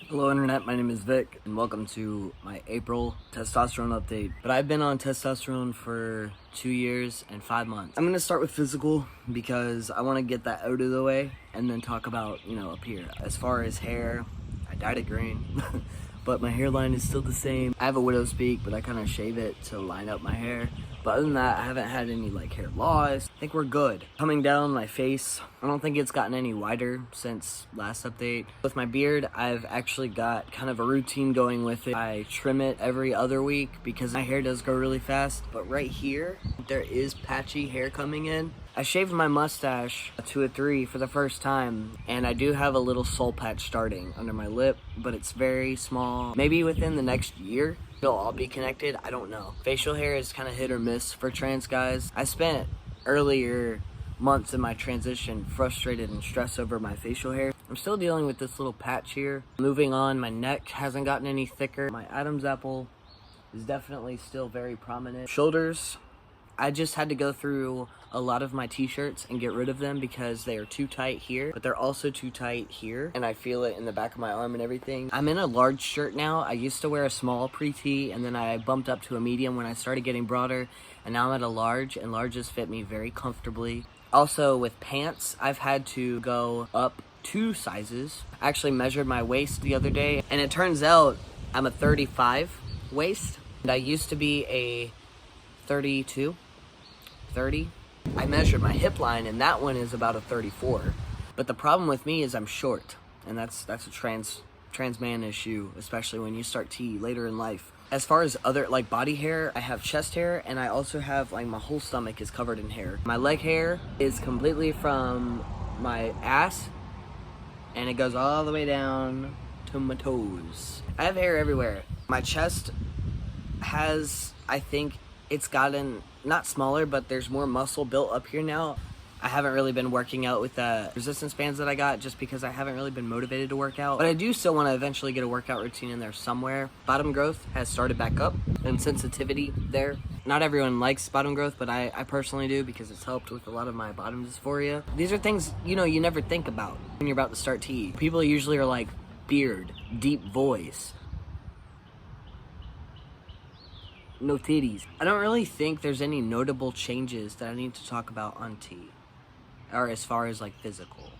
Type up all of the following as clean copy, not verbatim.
Hello Internet, my name is Vic and welcome to my April testosterone update. But I've been on testosterone for 2 years and 5 months. I'm gonna start with physical because I wanna get that out of the way and then talk about, up here. As far as hair, I dyed it green, but my hairline is still the same. I have a widow's peak, but I kind of shave it to line up my hair. But other than that, I haven't had any hair loss. I think we're good. Coming down my face, I don't think it's gotten any wider since last update. With my beard, I've actually got kind of a routine going with it. I trim it every other week because my hair does grow really fast. But right here, there is patchy hair coming in. I shaved my mustache to a 3 for the first time, and I do have a little soul patch starting under my lip, but it's very small. Maybe within the next year, they'll all be connected, I don't know. Facial hair is kind of hit or miss for trans guys. I spent earlier months in my transition frustrated and stressed over my facial hair. I'm still dealing with this little patch here. Moving on, my neck hasn't gotten any thicker. My Adam's apple is definitely still very prominent. Shoulders, I just had to go through a lot of my t-shirts and get rid of them because they are too tight here, but they're also too tight here, and I feel it in the back of my arm and everything. I'm in a large shirt now. I used to wear a small pre-T, and then I bumped up to a medium when I started getting broader, and now I'm at a large, and larges fit me very comfortably. Also, with pants, I've had to go up 2 sizes. I actually measured my waist the other day, and it turns out I'm a 35 waist, and I used to be a 32, 30. I measured my hip line, and that one is about a 34. But the problem with me is I'm short, and that's a trans man issue, especially when you start T later in life. As far as other body hair, I have chest hair, and I also have my whole stomach is covered in hair. My leg hair is completely from my ass, and it goes all the way down to my toes. I have hair everywhere. My chest has, I think, it's gotten not smaller, but there's more muscle built up here now. I haven't really been working out with the resistance bands that I got just because I haven't really been motivated to work out. But I do still want to eventually get a workout routine in there somewhere. Bottom growth has started back up and sensitivity there. Not everyone likes bottom growth, but I personally do because it's helped with a lot of my bottom dysphoria. These are things, you never think about when you're about to start T. People usually are like, beard, deep voice, no titties. I don't really think there's any notable changes that I need to talk about on T, or as far as physical.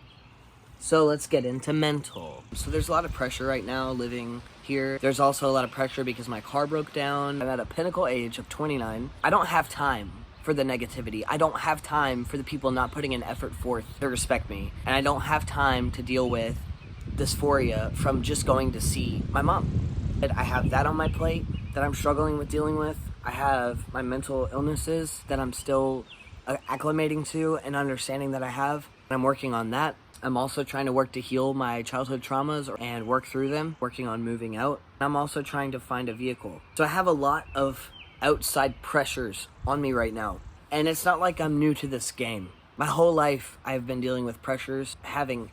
So let's get into mental. So there's a lot of pressure right now living here. There's also a lot of pressure because my car broke down. I'm at a pinnacle age of 29. I don't have time for the negativity. I don't have time for the people not putting an effort forth to respect me. And I don't have time to deal with dysphoria from just going to see my mom. I have that on my plate that I'm struggling with dealing with. I have my mental illnesses that I'm still acclimating to and understanding that I have. I'm working on that. I'm also trying to work to heal my childhood traumas and work through them, working on moving out. I'm also trying to find a vehicle. So I have a lot of outside pressures on me right now. And it's not like I'm new to this game. My whole life I've been dealing with pressures, having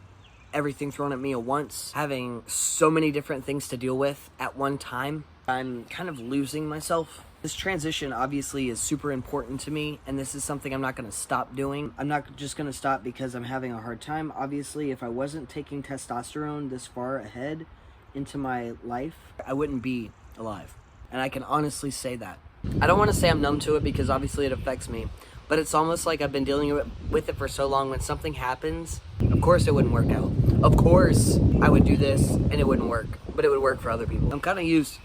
everything thrown at me at once, having so many different things to deal with at one time. I'm kind of losing myself. This transition obviously is super important to me, and this is something I'm not going to stop doing. I'm not just going to stop because I'm having a hard time. Obviously, if I wasn't taking testosterone this far ahead into my life, I wouldn't be alive. And I can honestly say that. I don't want to say I'm numb to it because obviously it affects me, but it's almost like I've been dealing with it for so long. When something happens, of course it wouldn't work out. Of course I would do this and it wouldn't work, but it would work for other people. I'm kind of used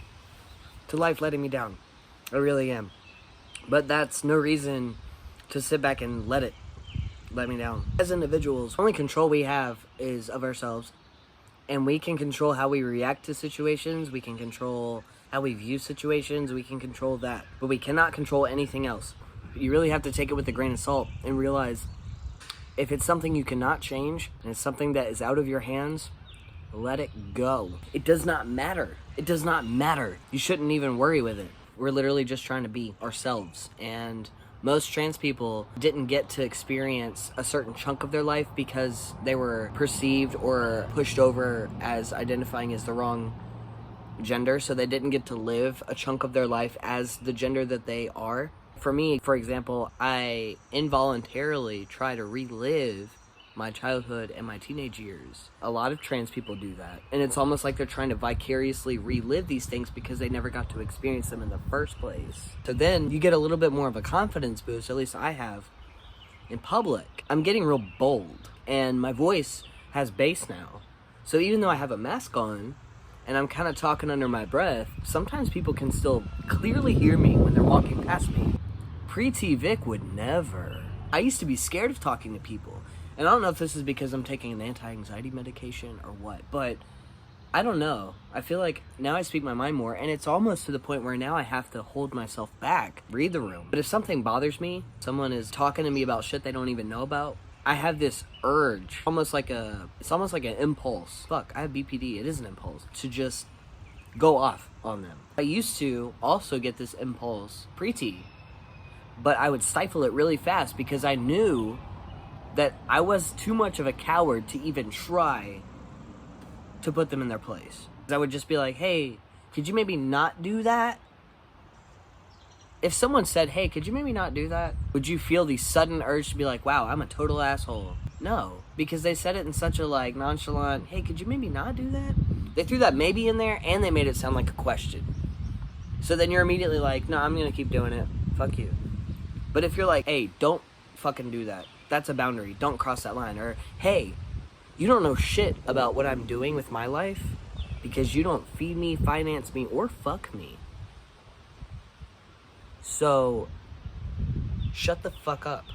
to life letting me down. I really am. But that's no reason to sit back and let me down. As individuals, the only control we have is of ourselves, and we can control how we react to situations, we can control how we view situations, we can control that. But we cannot control anything else. You really have to take it with a grain of salt and realize if it's something you cannot change and it's something that is out of your hands, let it go. It does not matter. It does not matter. You shouldn't even worry with it. We're literally just trying to be ourselves. And most trans people didn't get to experience a certain chunk of their life because they were perceived or pushed over as identifying as the wrong gender. So they didn't get to live a chunk of their life as the gender that they are. For me, for example, I involuntarily try to relive my childhood and my teenage years. A lot of trans people do that. And it's almost like they're trying to vicariously relive these things because they never got to experience them in the first place. So then you get a little bit more of a confidence boost, at least I have, in public. I'm getting real bold, and my voice has bass now. So even though I have a mask on, and I'm kind of talking under my breath, sometimes people can still clearly hear me when they're walking past me. Pre-T Vic would never. I used to be scared of talking to people. And I don't know if this is because I'm taking an anti-anxiety medication or what, but I don't know. I feel like now I speak my mind more, and it's almost to the point where now I have to hold myself back, read the room. But if something bothers me, someone is talking to me about shit they don't even know about, I have this urge, it's almost like an impulse. Fuck, I have BPD, it is an impulse, to just go off on them. I used to also get this impulse pre-T, but I would stifle it really fast because I knew that I was too much of a coward to even try to put them in their place. I would just be like, hey, could you maybe not do that? If someone said, hey, could you maybe not do that? Would you feel the sudden urge to be like, wow, I'm a total asshole? No, because they said it in such a nonchalant, hey, could you maybe not do that? They threw that maybe in there and they made it sound like a question. So then you're immediately like, no, I'm gonna keep doing it. Fuck you. But if you're like, hey, don't fucking do that. That's a boundary. Don't cross that line. Or, hey, you don't know shit about what I'm doing with my life because you don't feed me, finance me, or fuck me. So, shut the fuck up.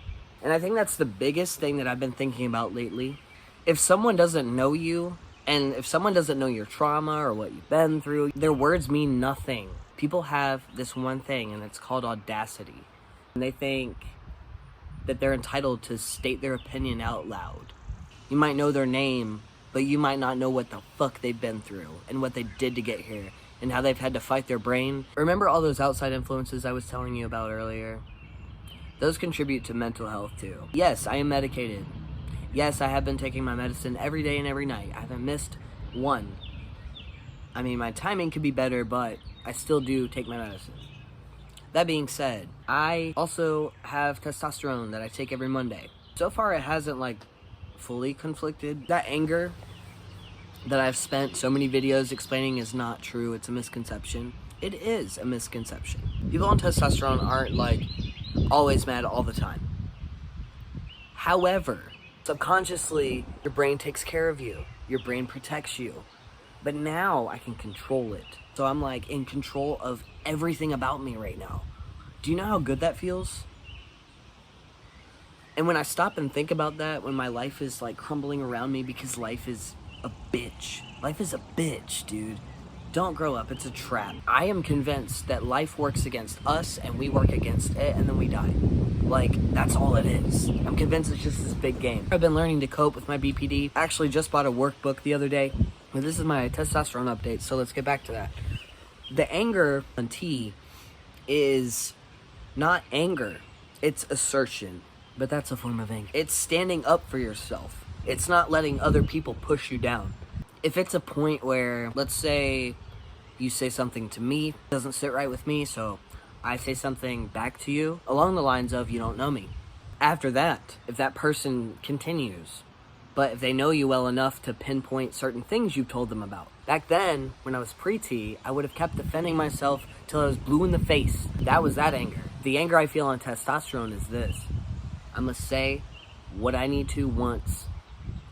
And I think that's the biggest thing that I've been thinking about lately. If someone doesn't know you, and if someone doesn't know your trauma or what you've been through, their words mean nothing. People have this one thing, and it's called audacity. And they think that they're entitled to state their opinion out loud. You might know their name, but you might not know what the fuck they've been through and what they did to get here and how they've had to fight their brain. Remember all those outside influences I was telling you about earlier? Those contribute to mental health too. Yes, I am medicated. Yes, I have been taking my medicine every day and every night. I haven't missed one. I mean, my timing could be better, but I still do take my medicine. That being said, I also have testosterone that I take every Monday. So far, it hasn't fully conflicted. That anger that I've spent so many videos explaining is not true. It's a misconception. It is a misconception. People on testosterone aren't always mad all the time. However, subconsciously, your brain takes care of you. Your brain protects you. But now I can control it. So I'm in control of everything about me right now. Do you know how good that feels? And when I stop and think about that, when my life is crumbling around me because life is a bitch. Life is a bitch, dude. Don't grow up, it's a trap. I am convinced that life works against us and we work against it and then we die. That's all it is. I'm convinced it's just this big game. I've been learning to cope with my BPD. I actually just bought a workbook the other day. Well, this is my testosterone update, so let's get back to that. The anger on T is not anger, it's assertion. But that's a form of anger. It's standing up for yourself. It's not letting other people push you down. If it's a point where, let's say, you say something to me, doesn't sit right with me, so I say something back to you, along the lines of, you don't know me. After that, if that person continues, but if they know you well enough to pinpoint certain things you've told them about. Back then, when I was pre-T, I would have kept defending myself till I was blue in the face. That was that anger. The anger I feel on testosterone is this. I'm gonna say what I need to once,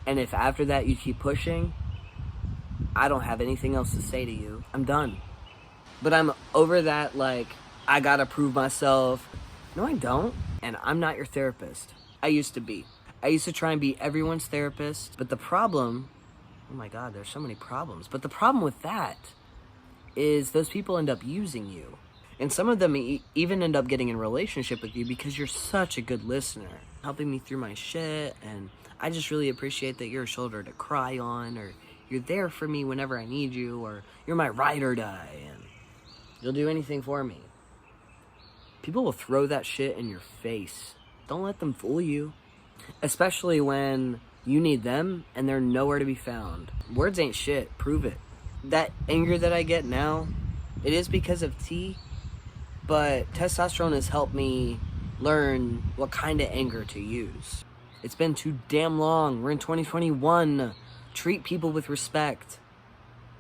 and if after that you keep pushing, I don't have anything else to say to you. I'm done. But I'm over that, I gotta prove myself. No, I don't. And I'm not your therapist. I used to be. I used to try and be everyone's therapist, but the problem, oh my God, there's so many problems. But the problem with that is those people end up using you. And some of them even end up getting in a relationship with you because you're such a good listener, helping me through my shit, and I just really appreciate that you're a shoulder to cry on, or you're there for me whenever I need you, or you're my ride or die, and you'll do anything for me. People will throw that shit in your face. Don't let them fool you, especially when you need them and they're nowhere to be found. Words ain't shit, prove it. That anger that I get now, it is because of T. But testosterone has helped me learn what kind of anger to use. It's been too damn long. We're in 2021. Treat people with respect.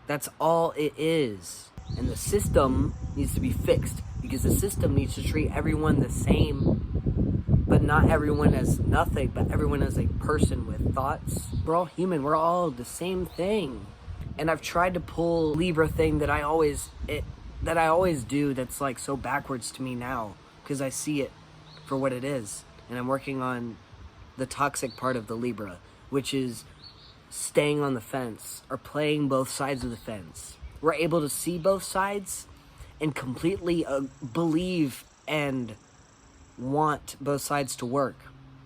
That's all it is. And the system needs to be fixed, because the system needs to treat everyone the same, but not everyone as nothing, but everyone as a person with thoughts. We're all human. We're all the same thing. And I've tried to pull Libra thing that I always do, that's like so backwards to me now, because I see it for what it is. And I'm working on the toxic part of the Libra, which is staying on the fence or playing both sides of the fence. We're able to see both sides and completely believe and want both sides to work.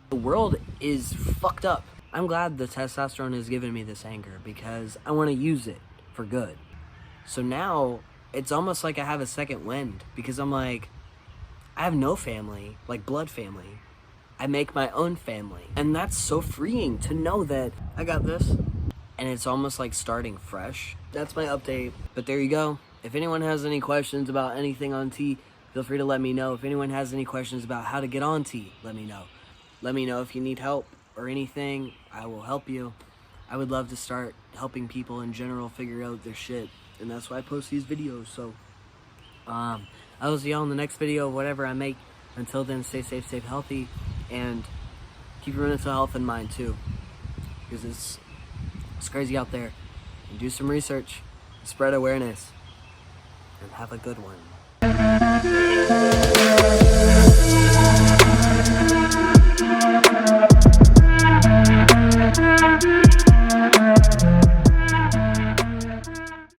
The world is fucked up. I'm glad the testosterone has given me this anger, because I want to use it for good. So now it's almost like I have a second wind, because I'm like, I have no family, like blood family. I make my own family. And that's so freeing to know that I got this. And it's almost like starting fresh. That's my update. But there you go. If anyone has any questions about anything on T, feel free to let me know. If anyone has any questions about how to get on T, let me know. Let me know if you need help or anything. I will help you. I would love to start helping people in general figure out their shit. And that's why I post these videos. So, I will see y'all in the next video of whatever I make. Until then, stay safe, stay healthy, and keep your mental health in mind too. Because it's crazy out there. And do some research, spread awareness, and have a good one.